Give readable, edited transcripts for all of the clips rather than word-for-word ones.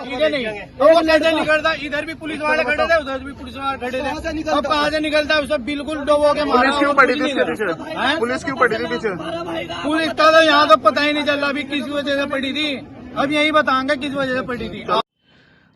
ठीक है नहीं तो वो कैसे निकलता? इधर भी पुलिस वाले खड़े थे, उधर भी पुलिस वाले खड़े थे, अब कहाँ से निकलता है? उसे बिल्कुल डुबो के मारा। पुलिस क्यों पड़ी थी इसके पीछे? पुलिस क्यों पड़ी थी पीछे? पुलिस का तो यहाँ तो पता ही नहीं चल रहा अभी किस वजह से पड़ी थी। अब यही बताएंगे किस वजह से पड़ी थी।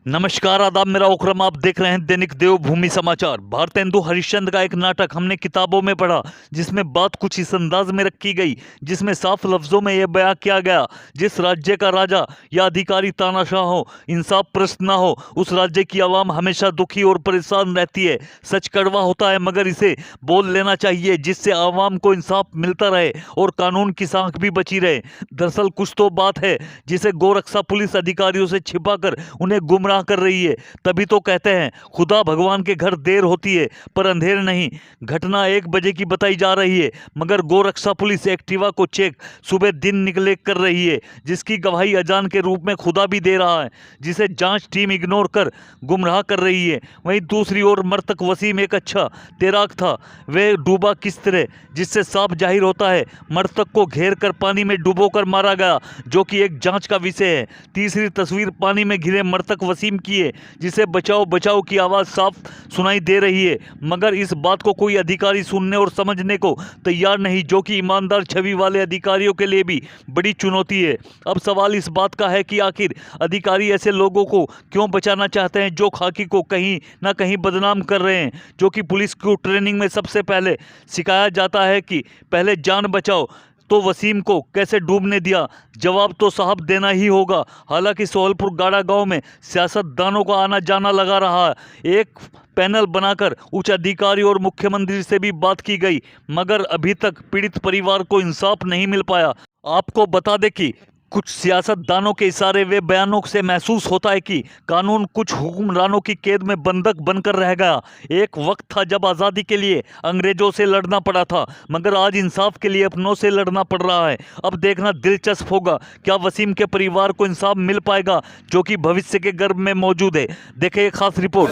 नमस्कार, आदाब, मेरा ओकरम, आप देख रहे हैं दैनिक देवभूमि समाचार। भारतेंदु हरिश्चंद्र का एक नाटक हमने किताबों में पढ़ा, जिसमें बात कुछ इस अंदाज में रखी गई, जिसमें साफ लफ्जों में यह बयां किया गया, जिस राज्य का राजा या अधिकारी तानाशाह हो, इंसाफ प्रस्त ना हो, उस राज्य की आवाम हमेशा दुखी और परेशान रहती है। सच कड़वा होता है, मगर इसे बोल लेना चाहिए, जिससे आवाम को इंसाफ मिलता रहे और कानून की साख भी बची रहे। दरअसल कुछ तो बात है जिसे गोरक्षा पुलिस अधिकारियों से छिपाकर उन्हें गुमराह कर रही है। तभी तो कहते हैं खुदा भगवान के घर देर होती है पर अंधेर नहीं। घटना 1 बजे की बताई जा रही है, मगर गोरक्षा पुलिस एक्टिवा को चेक सुबह दिन निकले कर रही है, जिसकी गवाही अजान के रूप में खुदा भी दे रहा है, जिसे जांच टीम इग्नोर कर गुमराह कर रही है। वहीं दूसरी ओर मृतक वसीम एक अच्छा तैराक था। वह डूबा किस तरह, जिससे साफ जाहिर होता है मृतक को घेर कर पानी में डुबोकर मारा गया, जो कि एक जांच का विषय है। तीसरी तस्वीर पानी में घिरे मृतक वसीम की है, जिसे बचाओ बचाओ की आवाज साफ सुनाई दे रही है, मगर इस बात को कोई अधिकारी सुनने और समझने को तैयार नहीं, जो कि ईमानदार छवि वाले अधिकारियों के लिए भी बड़ी चुनौती है। अब सवाल इस बात का है कि आखिर अधिकारी ऐसे लोगों को क्यों बचाना चाहते हैं जो खाकी को कहीं ना कहीं बदनाम कर रहे हैं, जो कि पुलिस को ट्रेनिंग में सबसे पहले सिखाया जाता है कि पहले जान बचाओ। तो वसीम को कैसे डूबने दिया? जवाब तो साहब देना ही होगा। हालांकि सोहलपुर गाड़ा गांव में सियासतदानों का आना जाना लगा रहा है। एक पैनल बनाकर उच्च अधिकारी और मुख्यमंत्री से भी बात की गई, मगर अभी तक पीड़ित परिवार को इंसाफ नहीं मिल पाया। आपको बता दें कि कुछ सियासतदानों के इशारे व बयानों से महसूस होता है कि कानून कुछ हुक्मरानों की कैद में बंधक बनकर रह गया। एक वक्त था जब आज़ादी के लिए अंग्रेजों से लड़ना पड़ा था, मगर आज इंसाफ के लिए अपनों से लड़ना पड़ रहा है। अब देखना दिलचस्प होगा, क्या वसीम के परिवार को इंसाफ मिल पाएगा, जो कि भविष्य के गर्भ में मौजूद है। देखें एक खास रिपोर्ट।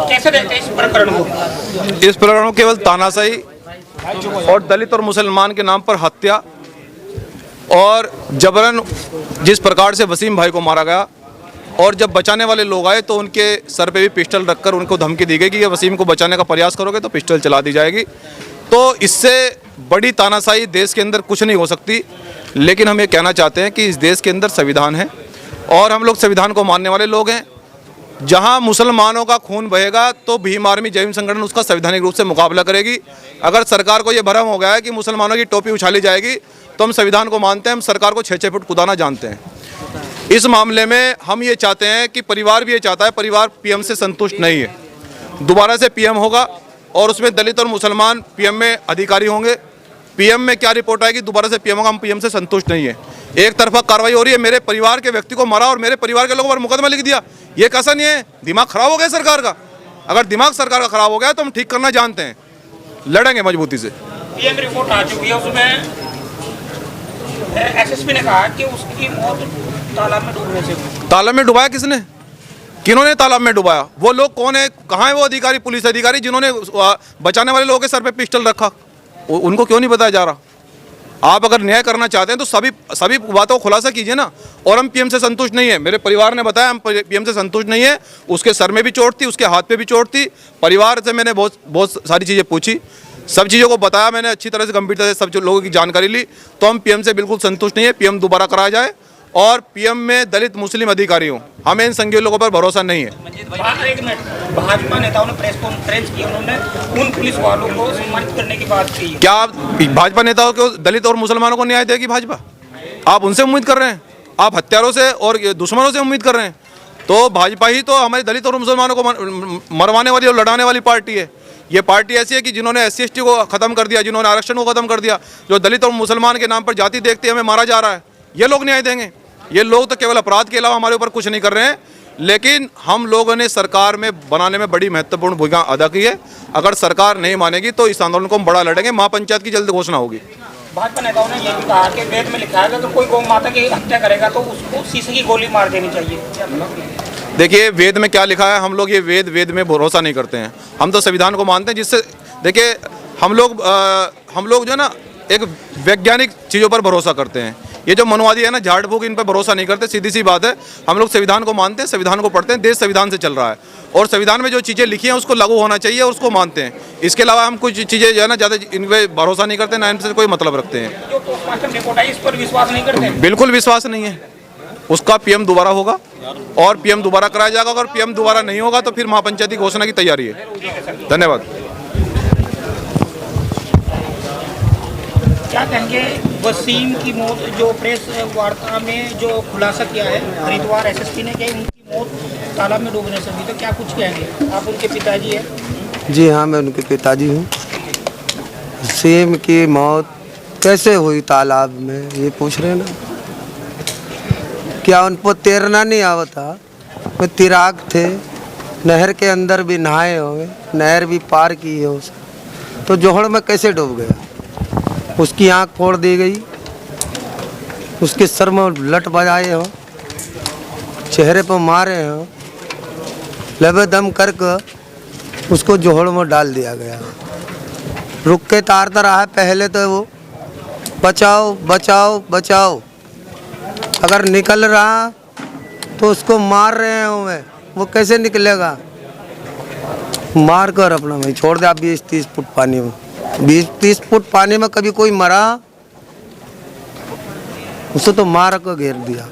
कैसे देखते हैं इस प्रकरण को? इस प्रकरण को केवल तानाशाही और दलित और मुसलमान के नाम पर हत्या और जबरन जिस प्रकार से वसीम भाई को मारा गया, और जब बचाने वाले लोग आए तो उनके सर पे भी पिस्टल रखकर उनको धमकी दी गई कि ये वसीम को बचाने का प्रयास करोगे तो पिस्टल चला दी जाएगी। तो इससे बड़ी तानाशाही देश के अंदर कुछ नहीं हो सकती। लेकिन हम ये कहना चाहते हैं कि इस देश के अंदर संविधान है और हम लोग संविधान को मानने वाले लोग हैं। जहां मुसलमानों का खून बहेगा तो भीम आर्मी जय भीम संगठन उसका संवैधानिक रूप से मुकाबला करेगी। अगर सरकार को ये भ्रम हो गया है कि मुसलमानों की टोपी उछाली जाएगी, तो हम संविधान को मानते हैं, हम सरकार को 6-6 फुट कुदाना जानते हैं। इस मामले में हम ये चाहते हैं कि परिवार भी ये चाहता है, परिवार पीएम से संतुष्ट नहीं है। दोबारा से पीएम होगा और उसमें दलित और मुसलमान पीएम में अधिकारी होंगे। पीएम में क्या रिपोर्ट आएगी, दोबारा से पीएम होगा। हम पीएम से संतुष्ट नहीं है। एक तरफा कार्रवाई हो रही है, मेरे परिवार के व्यक्ति को मारा और मेरे परिवार के लोगों पर मुकदमा लिख दिया। ये कैसा नहीं है? दिमाग खराब हो गया सरकार का। अगर दिमाग सरकार का खराब हो गया तो हम ठीक करना जानते हैं, लड़ेंगे मजबूती से। पीएम रिपोर्ट आ चुकी है, उसमें एसएसपी ने कहा कि उसकी मौत तालाब में डूबने से। तालाब में डुबाया किसने? किन्होंने तालाब में डुबाया? वो लोग कौन है? कहाँ है वो अधिकारी, पुलिस अधिकारी जिन्होंने बचाने वाले लोगों के सर पे पिस्टल रखा? उनको क्यों नहीं बताया जा रहा? आप अगर न्याय करना चाहते हैं तो सभी बातों को खुलासा कीजिए ना। और हम पीएम से संतुष्ट नहीं है, मेरे परिवार ने बताया हम पीएम से संतुष्ट नहीं है। उसके सर में भी चोट थी, उसके हाथ पे भी चोट थी। परिवार से मैंने बहुत सारी चीज़ें पूछी, सब चीज़ों को बताया मैंने, अच्छी तरह से गंभीरता से सब लोगों की जानकारी ली। तो हम पीएम से बिल्कुल संतुष्ट नहीं है। पीएम दोबारा कराया जाए और पीएम में दलित मुस्लिम अधिकारी हों। हमें इन संघीय लोगों पर भरोसा नहीं है। एक मिनट, भाजपा नेताओं ने प्रेस कॉन्फ्रेंस की, उन्होंने उन पुलिस वालों को सम्मानित करने की बात की। क्या भाजपा नेताओं को, दलित और मुसलमानों को न्याय देगी भाजपा? आप उनसे उम्मीद कर रहे हैं? आप हत्यारों से और दुश्मनों से उम्मीद कर रहे हैं? तो भाजपा ही तो हमारे दलित और मुसलमानों को मरवाने वाली और लड़ाने वाली पार्टी है। ये पार्टी ऐसी है कि जिन्होंने SC/ST को खत्म कर दिया, जिन्होंने आरक्षण को खत्म कर दिया, जो दलित और मुसलमान के नाम पर जाति देखते हमें मारा जा रहा है, ये लोग न्याय देंगे? ये लोग तो केवल अपराध के अलावा हमारे ऊपर कुछ नहीं कर रहे हैं। लेकिन हम लोगों ने सरकार में बनाने में बड़ी महत्वपूर्ण भूमिका अदा की है। अगर सरकार नहीं मानेगी तो इस आंदोलन को हम बड़ा लड़ेंगे। महापंचायत की जल्द घोषणा होगी। भाजपा नेताओं ने यह भी कहा कि वेद में लिखा है कि अगर कोई गौ माता की हत्या करेगा तो उसको शीशे की गोली मार देनी चाहिए। देखिए, वेद में क्या लिखा है, हम लोग ये वेद में भरोसा नहीं करते हैं। हम तो संविधान को मानते हैं, जिससे देखिए हम लोग जो है ना एक वैज्ञानिक चीज़ों पर भरोसा करते हैं। ये जो मनवादी है ना, झाड़ फूक, इन पर भरोसा नहीं करते। सीधी सी बात है, हम लोग संविधान को मानते हैं, संविधान को पढ़ते हैं, देश संविधान से चल रहा है और संविधान में जो चीज़ें लिखी हैं उसको लागू होना चाहिए और उसको मानते हैं। इसके अलावा हम कुछ चीज़ें जो है ना ज़्यादा इन पर भरोसा नहीं करते, ना इनसे कोई मतलब रखते हैं। जो पोस्टमार्टम रिपोर्ट आई इस पर विश्वास नहीं करते? बिल्कुल विश्वास नहीं है। उसका पीएम दोबारा होगा और पीएम दोबारा कराया जाएगा। अगर पीएम दोबारा नहीं होगा तो फिर महापंचायती घोषणा की तैयारी है। धन्यवाद। क्या कहेंगे वसीम की मौत, जो प्रेस वार्ता में जो खुलासा किया है हरिद्वार एसएसपी ने, कि उनकी मौत तालाब में डूबने से हुई, तो क्या कुछ कहेंगे? आप उनके पिताजी हैं? जी हाँ, मैं उनके पिताजी हूँ। वसीम की मौत कैसे हुई तालाब में, ये पूछ रहे हैं ना? क्या उनको तैरना नहीं आवता? वे तैराक थे, नहर के अंदर भी नहाए होंगे, नहर भी पार की है उसे, तो जोहड़ में कैसे डूब गया? उसकी आंख फोड़ दी गई, उसके सर में लट बजाए हो, चेहरे पर मारे हो, लबे दम करके उसको जोहड़ में डाल दिया गया। रुक के तारता रहा है पहले तो वो, बचाओ बचाओ बचाओ। अगर निकल रहा तो उसको मार रहे हो, मैं वो कैसे निकलेगा? मार कर अपना वहीं छोड़ दे। आप 20-30 फुट पानी में, 20-30 फुट पानी में कभी कोई मरा? उसे तो मार कर घेर दिया।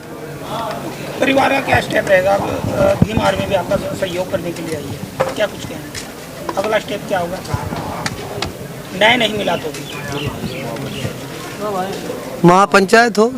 परिवार का क्या स्टेप रहेगा? भीम आर्मी भी आपका सहयोग करने के लिए आई है, क्या कुछ कहना? अगला स्टेप क्या होगा? न्याय नहीं मिला तो महापंचायत हो